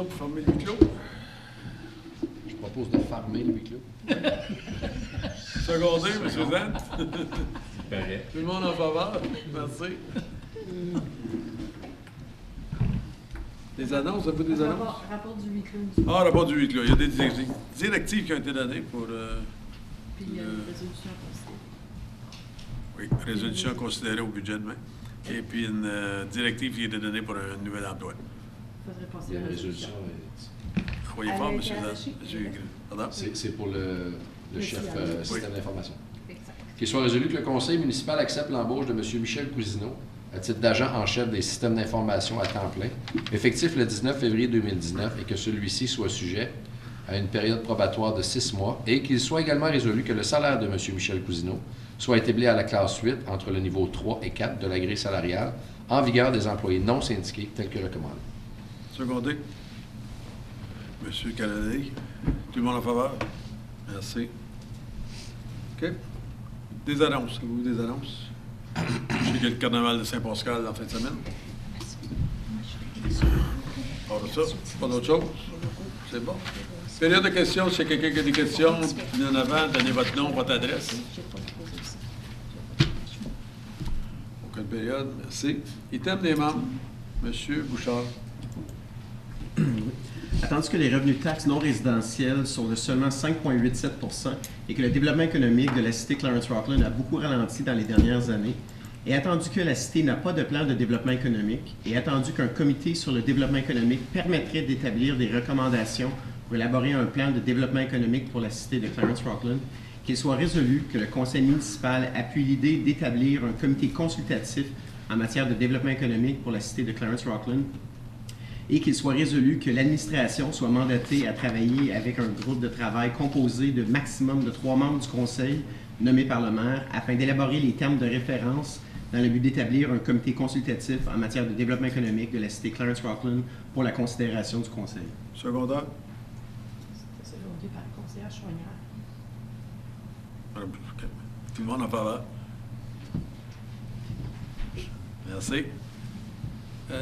Pour fermer le huis clos. Je propose de fermer le huis clos. Secondé, M. Zant. Pareil. Tout le monde en faveur. Merci. Des annonces, vous avez des annonces? Rapport du huis clos. Ah, rapport du huis clos. Il y a des directives qui ont été données pour... Puis il y a une résolution à considérer. Oui, résolution considérée au budget demain. Et puis une directive qui a été donnée pour un nouvel emploi. Il faudrait passer La la résolution, Croyez fort, M. Zant. Pardon? c'est pour le chef système d'information. Exact. Qu'il soit résolu que le conseil municipal accepte l'embauche de M. Michel Cousineau à titre d'agent en chef des systèmes d'information à temps plein, effectif le 19 février 2019, et que celui-ci soit sujet à une période probatoire de 6 mois, et qu'il soit également résolu que le salaire de M. Michel Cousineau soit établi à la classe 8 entre le niveau 3 et 4 de la grille salariale en vigueur des employés non syndiqués tels que recommandé. Secondé. Monsieur Canadé. Tout le monde en faveur? Merci. OK. Des annonces. Avez-vous des annonces? Je sais qu'il y a le carnaval de Saint-Pascal en fin de semaine. Pas de ça? Pas d'autre chose? C'est bon. Période de questions. Si quelqu'un qui a des questions, venez en avant, donnez votre nom, votre adresse. Aucune période. Merci. Item des membres. Monsieur Bouchard. Attendu que les revenus de taxes non résidentiels sont de seulement 5,87 % et que le développement économique de la cité Clarence-Rockland a beaucoup ralenti dans les dernières années, et attendu que la cité n'a pas de plan de développement économique, et attendu qu'un comité sur le développement économique permettrait d'établir des recommandations pour élaborer un plan de développement économique pour la cité de Clarence-Rockland, qu'il soit résolu que le conseil municipal appuie l'idée d'établir un comité consultatif en matière de développement économique pour la cité de Clarence-Rockland, et qu'il soit résolu que l'administration soit mandatée à travailler avec un groupe de travail composé de maximum de 3 membres du conseil nommés par le maire afin d'élaborer les termes de référence dans le but d'établir un comité consultatif en matière de développement économique de la cité Clarence-Rockland pour la considération du conseil. Secondaire. C'est secondé par le conseiller Chouanière. Tout le monde en faveur? Merci.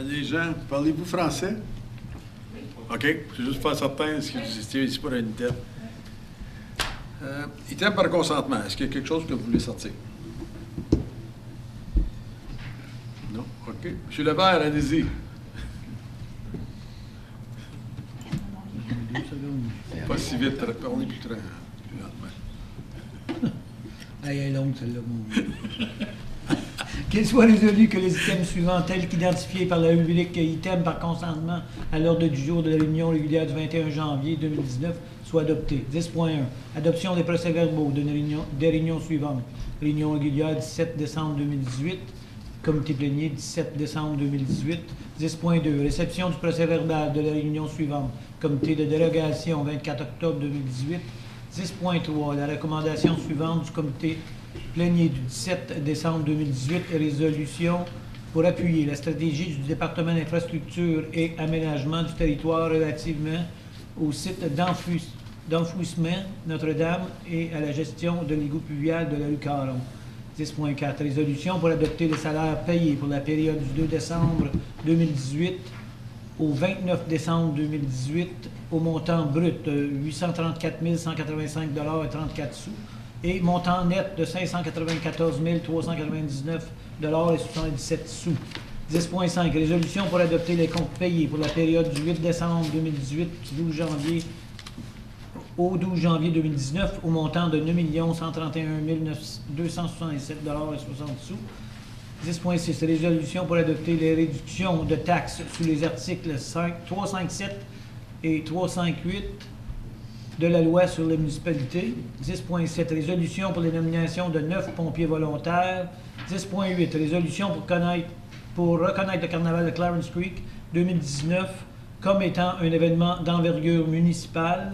Les gens, parlez-vous français? Oui. OK. Je vais juste faire certain, est-ce que vous étiez ici pour un item? Item par consentement. Est-ce qu'il y a quelque chose que vous voulez sortir? Non? OK. M. Lebert, allez-y. Pas si vite, parlez plus très lentement. Elle est longue, celle-là. Qu'il soit résolu que les items suivants, tels qu'identifiés par la rubrique item par consentement à l'ordre du jour de la réunion régulière du 21 janvier 2019, soient adoptés. 10.1. Adoption des procès-verbaux des réunions suivantes. Réunion régulière 17 décembre 2018. Comité plénier 17 décembre 2018. 10.2. Réception du procès-verbal de la réunion suivante. Comité de dérogation 24 octobre 2018. 10.3. La recommandation suivante du comité plénier du 17 décembre 2018 et résolution pour appuyer la stratégie du département d'infrastructure et aménagement du territoire relativement au site d'enfouissement Notre-Dame et à la gestion de l'égout pluvial de la rue Caron. 10.4. Résolution pour adopter les salaires payés pour la période du 2 décembre 2018 au 29 décembre 2018 au montant brut de 834 185,34 $, et montant net de 594 399,77 $. 10.5. Résolution pour adopter les comptes payés pour la période du 8 décembre 2018 au 12 janvier 2019 au montant de 9 131 267,60 $. 10.6. Résolution pour adopter les réductions de taxes sous les articles 357 et 358 de la loi sur les municipalités. 10.7, résolution pour les nominations de 9 pompiers volontaires. 10.8, résolution pour reconnaître le carnaval de Clarence Creek 2019 comme étant un événement d'envergure municipale.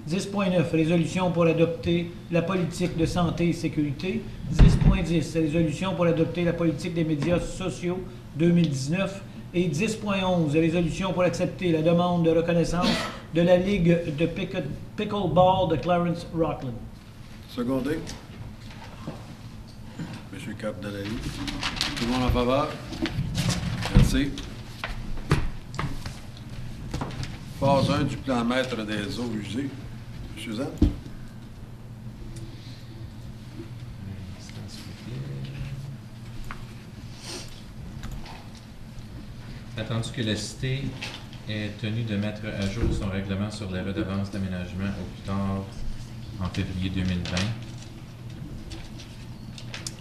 10.9, résolution pour adopter la politique de santé et sécurité. 10.10, résolution pour adopter la politique des médias sociaux 2019. Et 10.11, résolution pour accepter la demande de reconnaissance de la Ligue de Pickleball de Clarence Rockland. Secondé. M. Cap-Delali. Tout le monde en faveur? Merci. Phase 1 du plan maître des eaux usées. M. Zan? Attendu que la Cité est tenue de mettre à jour son règlement sur les redevances d'aménagement au plus tard en février 2020,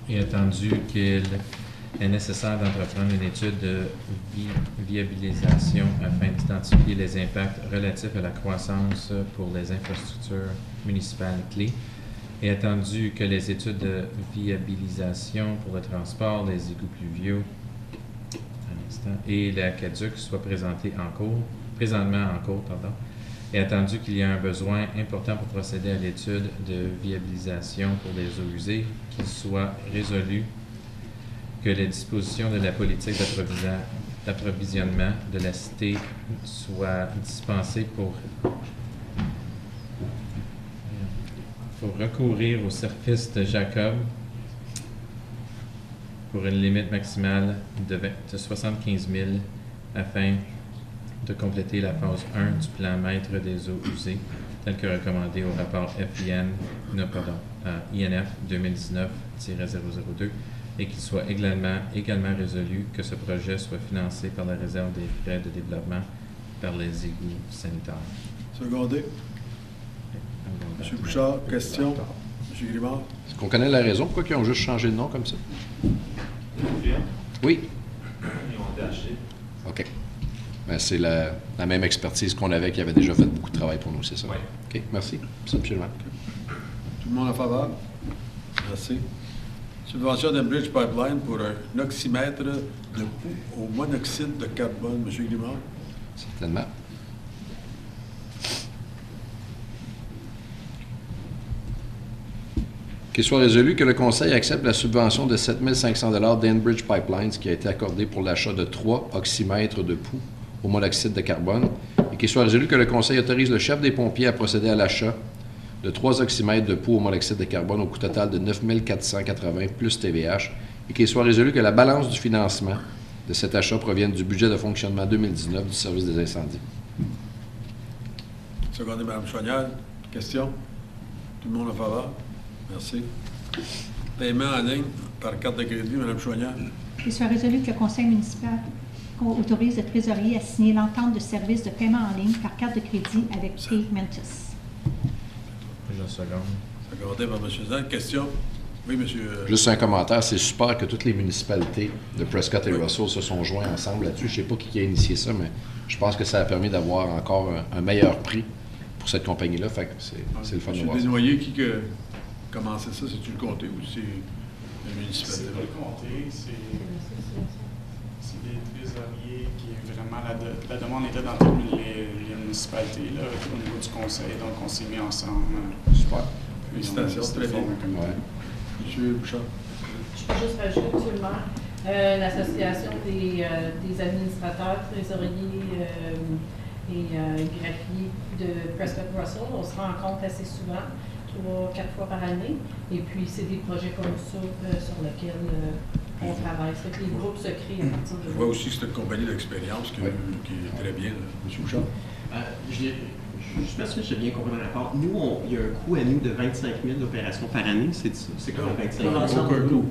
et attendu qu'il est nécessaire d'entreprendre une étude de viabilisation afin d'identifier les impacts relatifs à la croissance pour les infrastructures municipales clés, et attendu que les études de viabilisation pour le transport, les égouts pluviaux et l'aqueduc soient présentement en cours, et attendu qu'il y a un besoin important pour procéder à l'étude de viabilisation pour les eaux usées, qu'il soit résolu que les dispositions de la politique d'approvisionnement de la Cité soient dispensées pour recourir au service de Jacob pour une limite maximale de 75 000 afin de compléter la phase 1 du plan maître des eaux usées, tel que recommandé au rapport INF 2019-002, et qu'il soit également résolu que ce projet soit financé par la réserve des frais de développement par les égouts sanitaires. Secondé. M. Bouchard, question. M. Grimard? Est-ce qu'on connaît la raison pourquoi ils ont juste changé de nom comme ça? Oui. Ils ont été achetés. OK. Ben, c'est la même expertise qu'on avait, qui avait déjà fait beaucoup de travail pour nous, c'est ça? Oui. OK, merci. Absolument. Tout le monde en faveur? Merci. Subvention d'Enbridge Pipeline pour un oxymètre de au monoxyde de carbone. M. Grimard? Certainement. Qu'il soit résolu que le Conseil accepte la subvention de 7 500 $ d'Enbridge Pipelines qui a été accordée pour l'achat de 3 oxymètres de poux au monoxyde de carbone, et qu'il soit résolu que le Conseil autorise le chef des pompiers à procéder à l'achat de 3 oxymètres de poux au monoxyde de carbone au coût total de 9 480 plus TVH, et qu'il soit résolu que la balance du financement de cet achat provienne du budget de fonctionnement 2019 du service des incendies. Secondé, Mme Chouanière. Question? Tout le monde en faveur? Merci. Paiement en ligne par carte de crédit, Mme Chouanière. Il soit résolu que le Conseil municipal autorise le trésorier à signer l'entente de service de paiement en ligne par carte de crédit avec Paymentus. Déjà seconde. Secondé par M. Zan. Question? Oui, M. Juste un commentaire, c'est super que toutes les municipalités de Prescott et Russell se sont joints ensemble là-dessus. Je ne sais pas qui a initié ça, mais je pense que ça a permis d'avoir encore un meilleur prix pour cette compagnie-là. Fait que c'est le fun de voir ça. M. Desnoyers, qui a commencé ça? C'est-tu le comté ou c'est la municipalité? C'est pas le comté, c'est les trésoriers qui vraiment la demande était dans toutes les municipalités là, au niveau du conseil, donc on s'est mis ensemble. Super. Félicitations, très bien. Ouais. M. Bouchard. Je peux juste rajouter, M. le maire, l'association des administrateurs, trésoriers et greffiers de Prescott Russell, on se rencontre assez souvent, 3-4 fois par année, et puis c'est des projets comme ça sur lesquels on travaille. C'est que les groupes se créent à partir de Je vois aussi que c'est une compagnie d'expérience qui est très bien, M. Bouchard. Je suis pas sûr que j'ai bien compris le rapport. Nous, il y a un coût à nous de 25 000 d'opérations par année, c'est ça? C'est comme 25 000? Aucun coût.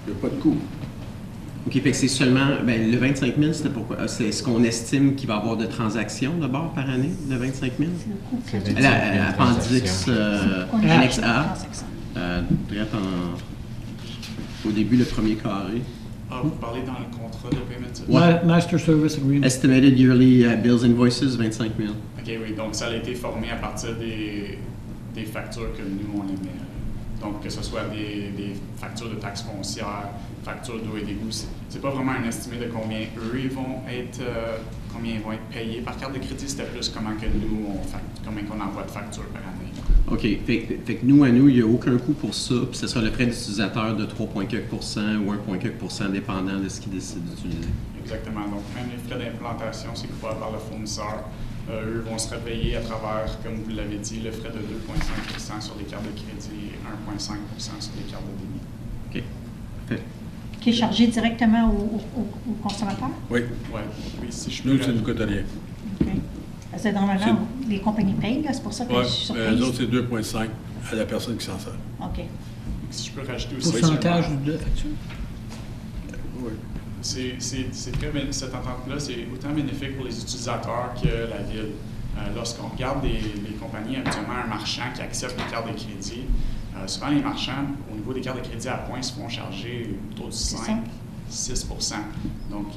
Il n'y a pas de coût. OK, fait que c'est seulement... Ben, le 25 000, c'était pourquoi? C'est ce qu'on estime qu'il va y avoir de transactions d'abord par année, de 25 000? C'est le coût. C'est 25 000 L'appendice annexe A, direct au début, le premier carré. Ah, vous parlez dans le contrat de paiement? Master Service Agreement. Estimated yearly bills invoices, 25 000. OK, oui. Donc, ça a été formé à partir des factures que nous, on émet. Donc, que ce soit des factures de taxes foncières, factures d'eau et d'égout, c'est pas vraiment un estimé de combien eux ils vont être payés par carte de crédit. C'était plus comment que nous, combien qu'on envoie de factures par année. OK. Fait que nous, il n'y a aucun coût pour ça, puis ce sera le frais d'utilisateur de 3,4% ou 1,4% dépendant de ce qu'ils décident d'utiliser. Exactement. Donc, même les frais d'implantation, c'est couvert par le fournisseur. Eux vont se repayer à travers, comme vous l'avez dit, le frais de 2,5% sur les cartes de crédit et 1,5% sur les cartes de débit. OK. Parfait. Qui est chargé directement au consommateur? Oui. Oui, si je peux. Nous, ça ne nous coûte rien. OK. Parce que normalement, les compagnies payent, là, c'est pour ça que Oui, je suis mais surprise. eux autres, c'est 2,5 à la personne qui s'en sert. OK. Si je peux rajouter aussi. Pourcentage de facture? Oui. Cette entente-là, c'est autant bénéfique pour les utilisateurs que la ville. Lorsqu'on regarde des compagnies, habituellement un marchand qui accepte les cartes de crédit, souvent les marchands, au niveau des cartes de crédit à points, se font charger autour de 5-6%. Donc,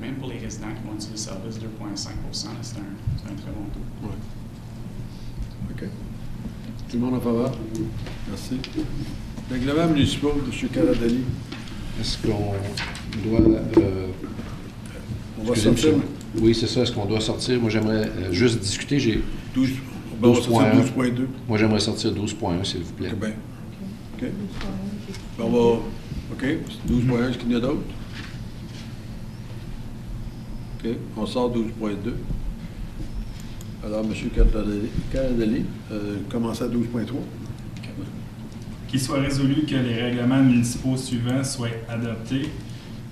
même pour les résidents qui vont utiliser le service, 2,5%, c'est un très bon taux. Oui. OK. Tout le monde en faveur? Merci. Règlement municipal, M. Caradali. Est-ce qu'on doit... On va excusez-moi, sortir. oui, c'est ça. Est-ce qu'on doit sortir? Moi, j'aimerais juste discuter. J'ai 12, on va sortir 12,2. Moi, j'aimerais sortir 12,1, s'il vous plaît. OK, bien. OK. Ben, on va. OK. 12,1, est-ce qu'il y en a d'autres? OK. On sort 12,2. Alors, M. Caradali, commence à 12,3. Qu'il soit résolu que les règlements municipaux suivants soient adoptés.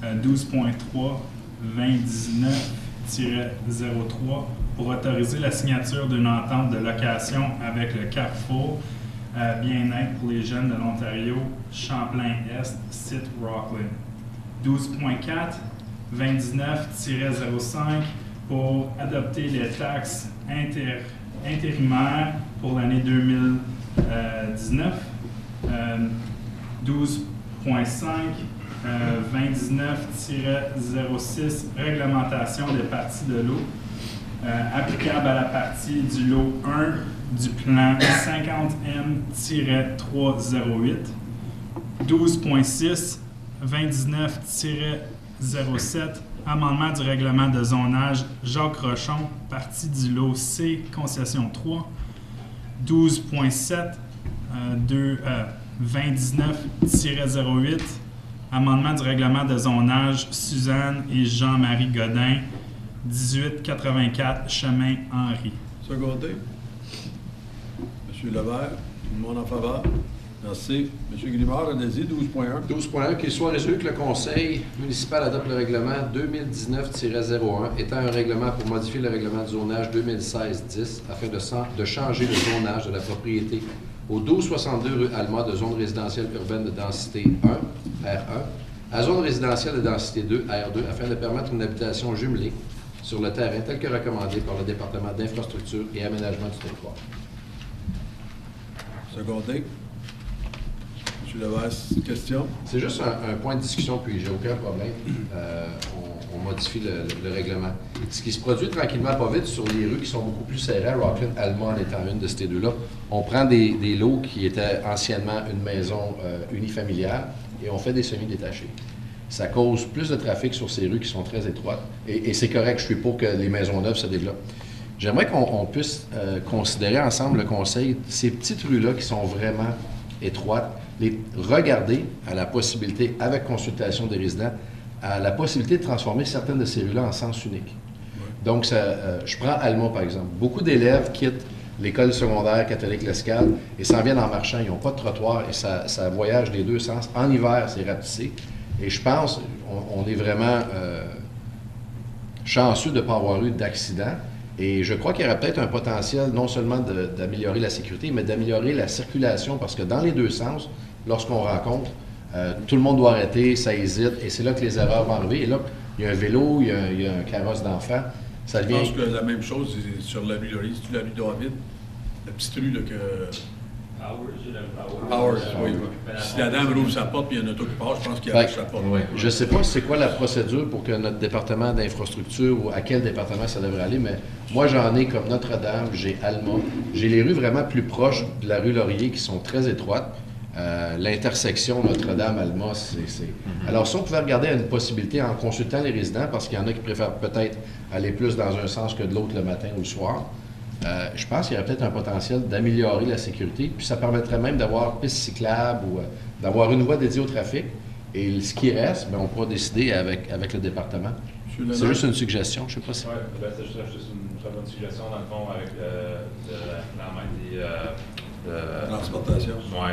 12.3.2019-03 pour autoriser la signature d'une entente de location avec le Carrefour Bien-être pour les jeunes de l'Ontario, Champlain-Est, site Rockland. 12.4.2019-05 pour adopter les taxes intérimaires pour l'année 2019. 12.5, 2019-06, réglementation des parties de l'eau applicable à la partie du lot 1 du plan 50M-308. 12.6, 2019-07, amendement du règlement de zonage Jacques Rochon, partie du lot C, concession 3. 12.7, 2019-08, amendement du règlement de zonage Suzanne et Jean-Marie Godin, 1884 Chemin Henri. Secondé. M. Levert, tout le monde en faveur? Merci. M. Grimard, allez-y, 12,1. 12.1, qu'il soit résolu que le conseil municipal adopte le règlement 2019-01, étant un règlement pour modifier le règlement de zonage 2016-10 afin de changer le zonage de la propriété au 1262 rue Alma de zone résidentielle urbaine de densité 1, R1, à zone résidentielle de densité 2, R2, afin de permettre une habitation jumelée sur le terrain tel que recommandé par le département d'infrastructure et aménagement du territoire. Secondé. M. Levert, question? C'est juste un point de discussion, puis j'ai aucun problème. On modifie le règlement. Ce qui se produit tranquillement, pas vite, sur les rues qui sont beaucoup plus serrées, Rockland, Alma en étant une de ces deux-là, on prend des lots qui étaient anciennement une maison unifamiliale et on fait des semi-détachés. Ça cause plus de trafic sur ces rues qui sont très étroites. Et c'est correct, je suis pour que les maisons neuves se développent. J'aimerais qu'on puisse considérer ensemble, le conseil, ces petites rues-là qui sont vraiment étroites, les regarder à la possibilité, avec consultation des résidents, à la possibilité de transformer certaines de ces rues-là en sens unique. Donc, je prends Alma, par exemple. Beaucoup d'élèves quittent l'école secondaire catholique L'Escale et s'en viennent en marchant. Ils n'ont pas de trottoir et ça voyage des deux sens. En hiver, c'est rapetissé. Et je pense, on est vraiment chanceux de ne pas avoir eu d'accident. Et je crois qu'il y aurait peut-être un potentiel non seulement d'améliorer la sécurité, mais d'améliorer la circulation, parce que dans les deux sens, lorsqu'on rencontre, tout le monde doit arrêter, ça hésite, et c'est là que les erreurs vont arriver. Et là, il y a un vélo, il y a un carrosse d'enfant, ça devient... Je pense que la même chose sur la rue Laurie, c'est la rue David, la petite rue là, que... Powers, oui. Si la dame rouvre sa porte et il y a un auto qui passe, je pense qu'il arrache sa porte. Oui. Je ne sais pas c'est quoi la procédure pour que notre département d'infrastructure ou à quel département ça devrait aller, mais moi j'en ai comme Notre-Dame, j'ai Alma, j'ai les rues vraiment plus proches de la rue Laurier qui sont très étroites. L'intersection Notre-Dame-Alma, c'est... Alors, si on pouvait regarder à une possibilité en consultant les résidents, parce qu'il y en a qui préfèrent peut-être aller plus dans un sens que de l'autre le matin ou le soir, je pense qu'il y aurait peut-être un potentiel d'améliorer la sécurité, puis ça permettrait même d'avoir piste cyclable ou d'avoir une voie dédiée au trafic. Et ce qui reste, bien, on pourra décider avec le département. C'est juste une suggestion, je ne sais pas si... Oui, c'est juste une très bonne suggestion, dans le fond, avec la main des... Transportation. Oui,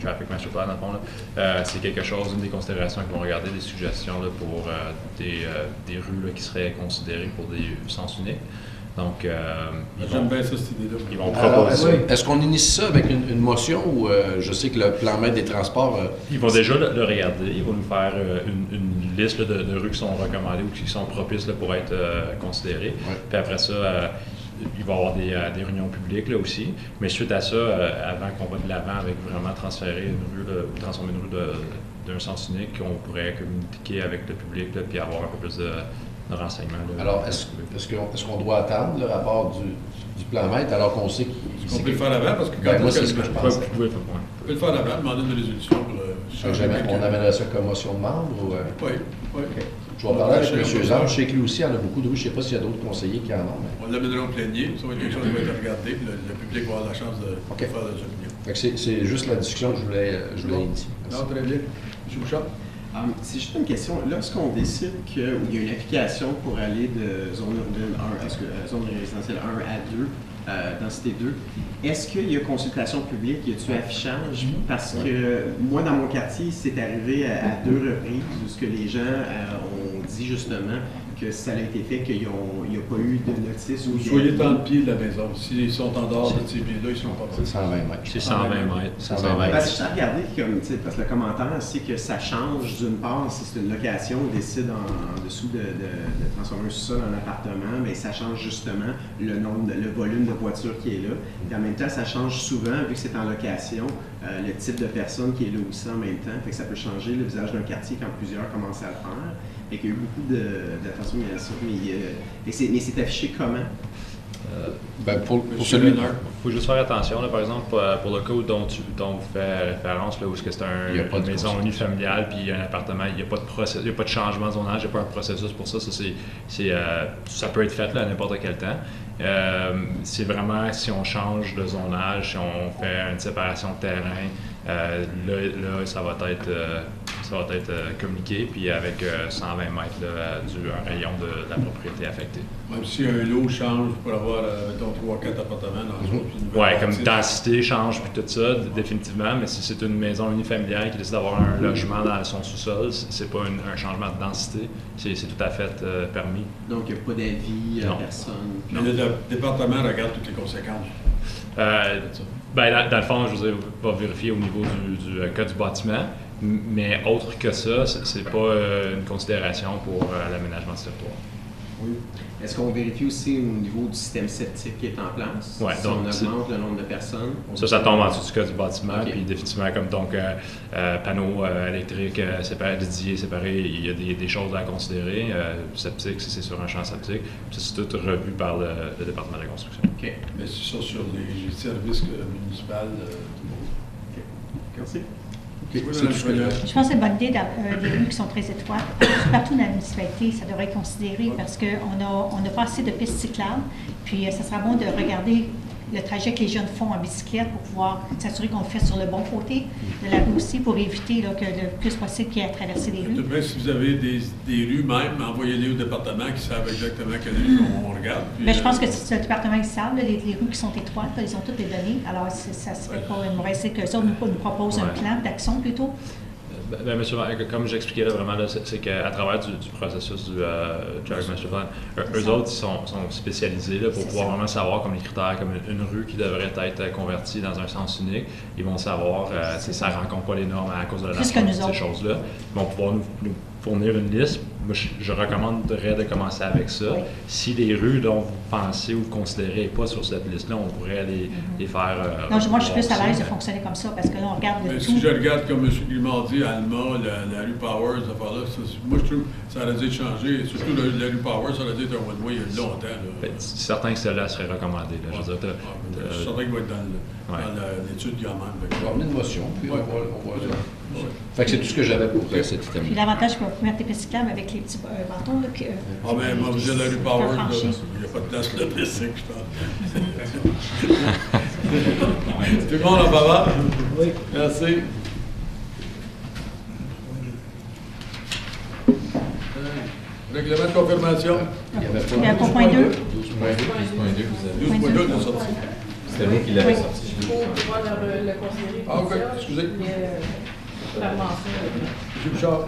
Traffic Master Plan, dans le fond, là. C'est quelque chose, une des considérations qu'ils vont regarder, des suggestions là, pour des rues là, qui seraient considérées pour des sens uniques. Donc, j'aime bien ça, cette idée-là. Ils vont Alors, proposer. est-ce qu'on initie ça avec une motion ou je sais que le plan maître des transports... Ils vont déjà le regarder. Ils vont nous faire une liste là, de rues qui sont recommandées ou qui sont propices là, pour être considérées. Ouais. Puis après ça, il va y avoir des réunions publiques là, aussi. Mais suite à ça, avant qu'on va de l'avant avec vraiment transférer une rue là, ou transformer une rue d'un sens unique, on pourrait communiquer avec le public là, puis avoir un peu plus de renseignements. Là. Alors, est-ce qu'on doit attendre le rapport du plan maître alors qu'on sait qu'il... On peut le faire avant parce que quand moi, c'est ce que je pense. Vous pouvez faire. On peut le faire avant, demander une résolution pour changer. On amènerait ça comme motion de membre ou... Oui, oui. Okay. Je vais parler avec M. Jean. Je sais que lui aussi en a beaucoup de rues. Je ne sais pas s'il y a d'autres conseillers qui en ont. Mais... On l'amènera au plénier. Ça va être quelque chose qui va être regardé. Puis le public va avoir la chance de faire des opinions. Fait que c'est juste la discussion que je voulais initier. Non, très bien. M. Bouchard? C'est juste une question. Lorsqu'on décide qu'il y a une application pour aller de zone urbaine 1 zone résidentielle 1 à 2, densité 2, est-ce qu'il y a consultation publique, y a-t-il affichage? Parce que moi, dans mon quartier, c'est arrivé à 2 reprises où ce que les gens ont dit justement que ça a été fait, qu'il n'y a pas eu de notice. Vous soyez dans le pied de la maison. S'ils sont en dehors de ces pieds-là, ils ne sont pas C'est 120 mètres. C'est 120 mètres. 120 mètres. Parce que je t'ai regardé, parce que le commentaire, c'est que ça change d'une part, si c'est une location, on décide en dessous de transformer un sous-sol en appartement, mais ça change justement le volume de voitures qui est là. Et en même temps, ça change souvent, vu que c'est en location, le type de personne qui est là aussi en même temps. Fait que ça peut changer le visage d'un quartier quand plusieurs commencent à le faire. Fait qu'il y a eu beaucoup d'attention à ça. Mais c'est affiché comment? Pour celui... Il faut juste faire attention, là, par exemple, pour le cas dont vous faites référence, là, où c'est une maison unifamiliale, puis il y a un appartement, il n'y a pas de changement de zonage, il n'y a pas un processus pour ça. Ça peut être fait là, à n'importe quel temps. C'est vraiment si on change de zonage, si on fait une séparation de terrain, là ça va être communiqué, puis avec 120 mètres là, un rayon de la propriété affectée. Même si un lot change pour avoir, mettons, 3-4 appartements dans une Oui, comme densité change, puis tout ça, définitivement, mais si c'est une maison unifamiliale qui décide d'avoir un logement dans son sous-sol, c'est pas un changement de densité, c'est tout à fait permis. Donc, il n'y a pas d'avis à personne. Mais le département regarde toutes les conséquences. Dans le fond, je veux dire, va vérifier au niveau du code du bâtiment, mais autre que ça, c'est pas une considération pour l'aménagement du territoire. Oui. Est-ce qu'on vérifie aussi au niveau du système septique qui est en place? Ouais, si on augmente le nombre de personnes? Ça tombe en dessous du code du bâtiment, puis définitivement, comme donc panneaux électriques dédiés, séparés, il y a des choses à considérer. Septique, si c'est sur un champ septique, puis c'est tout revu par le département de la construction. OK. Mais c'est ça sur les services municipaux. OK. Merci. Je pense que c'est une bonne idée d'avoir des rues qui sont très étroites. Partout dans la municipalité, ça devrait être considéré parce qu'on n'a pas assez de pistes cyclables. Puis, ça sera bon de regarder le trajet que les jeunes font en bicyclette pour pouvoir s'assurer qu'on le fait sur le bon côté de la rue aussi pour éviter là, que le plus possible qu'il y ait à traverser les rues. Tout de même, si vous avez des rues même, envoyez-les au département qui savent exactement quelles rues on regarde. Puis, mais je pense que c'est le département qui savent, les rues qui sont étroites, là, ils ont toutes les données. Alors, ça ne serait pas une mauvaise idée que ça nous propose un plan d'action plutôt. Monsieur, comme j'expliquais là, vraiment, c'est qu'à travers du processus du Traffic Master Plan, eux autres ils sont spécialisés là, pour pouvoir vraiment savoir comme les critères, comme une rue qui devrait être convertie dans un sens unique. Ils vont savoir si ça ne rencontre pas les normes à cause de la nature de ces choses-là. Ils vont pouvoir nous fournir une liste, moi, je recommanderais de commencer avec ça. Oui. Si les rues dont vous pensez ou vous considérez pas sur cette liste-là, on pourrait les faire. Non, moi, je suis plus à l'aise de aussi. fonctionner comme ça parce que là, on regarde Mais le si tout. je regarde comme M. Guimard dit, Alma, la rue Powers, cette affaire-là, moi je trouve que ça aurait dû être changé. Surtout la rue Powers, ça aurait dû être un one-way il y a longtemps. Là. C'est certain que celle-là serait recommandée. Là. Je veux dire, Je suis certain qu'il va être dans l'étude quand même. On va amener une motion, puis Ouais. on va Fait que c'est tout ce que j'avais pour cet item. Puis l'avantage, c'est qu'on peut mettre des pistes cyclables avec les petits bâtons. Là, puis, Ah ben, moi, vous êtes la rue Powers, là, franchir. il n'y a pas de place pour le bicycle, je pense. Tout le monde en faveur? Oui. Merci. Règlement de confirmation. Il y avait Il y a pas. un point 2. 12.2, vous avez. 12.2 de sortie. C'était vous qui l'avez Oui. sorti. Pour pouvoir le considérer. Ah, ok, comme ça, excusez. mais, la mention. M. Bouchard.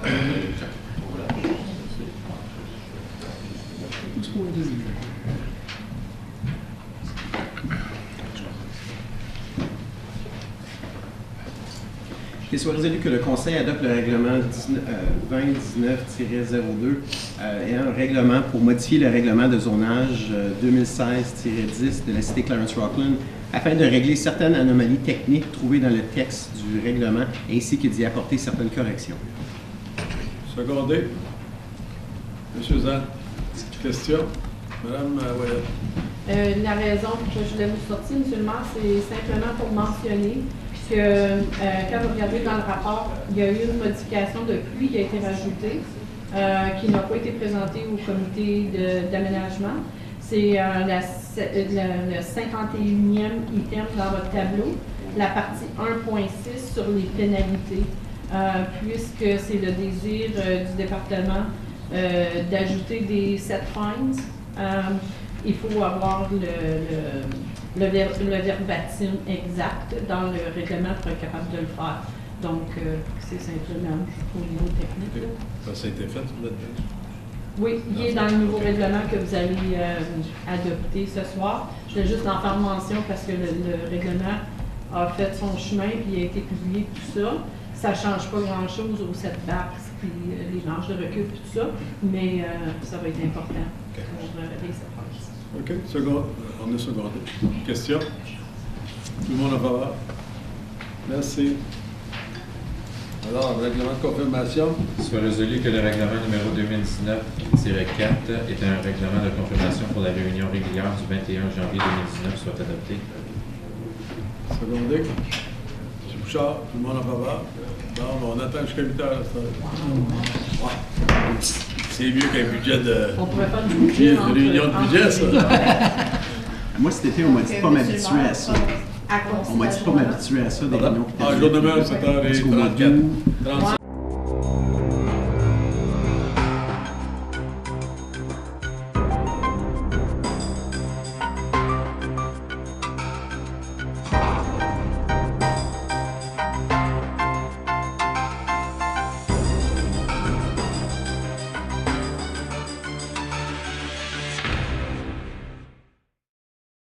Qu'il soit résolu que le Conseil adopte le règlement 2019-02 et un règlement pour modifier le règlement de zonage 2016-10 de la cité Clarence-Rockland afin de régler certaines anomalies techniques trouvées dans le texte du règlement ainsi que d'y apporter certaines corrections. Secondé. M. Zan. Question. Madame Ouellet. La raison pour laquelle je voulais vous sortir, M. le maire, c'est simplement pour mentionner que quand vous regardez dans le rapport, il y a eu une modification de pluie qui a été rajoutée, qui n'a pas été présentée au comité d'aménagement. C'est le 51e item dans votre tableau, la partie 1.6 sur les pénalités, puisque c'est le désir du département d'ajouter des set fines. Il faut avoir le verbatim exact dans le règlement pour être capable de le faire. Donc, c'est simplement au niveau technique. Là. Ça a été fait, vous êtes bien? Oui, il est dans le nouveau règlement que vous allez adopter ce soir. Je vais juste en faire mention parce que le règlement a fait son chemin et il a été publié, tout ça. Ça ne change pas grand-chose aux setbacks, puis les marges de recul, tout ça, mais ça va être important pour les setbacks. OK. On est secondé. Question? Tout le monde en faveur? Merci. Alors, règlement de confirmation. Soit résolu que le règlement numéro 2019-4 est un règlement de confirmation pour la réunion régulière du 21 janvier 2019 soit adopté. Secondé. M. Bouchard, tout le monde en faveur? Bon, on attend jusqu'à 8 heures. Ouais. C'est mieux qu'un budget de... On pourrait faire du budget Une réunion de budget, ça. Moi, cet été, on m'a dit de pas m'habituer à ça. On m'a dit de pas m'habituer à ça, des réunions. Ah, jour de même, 7h34.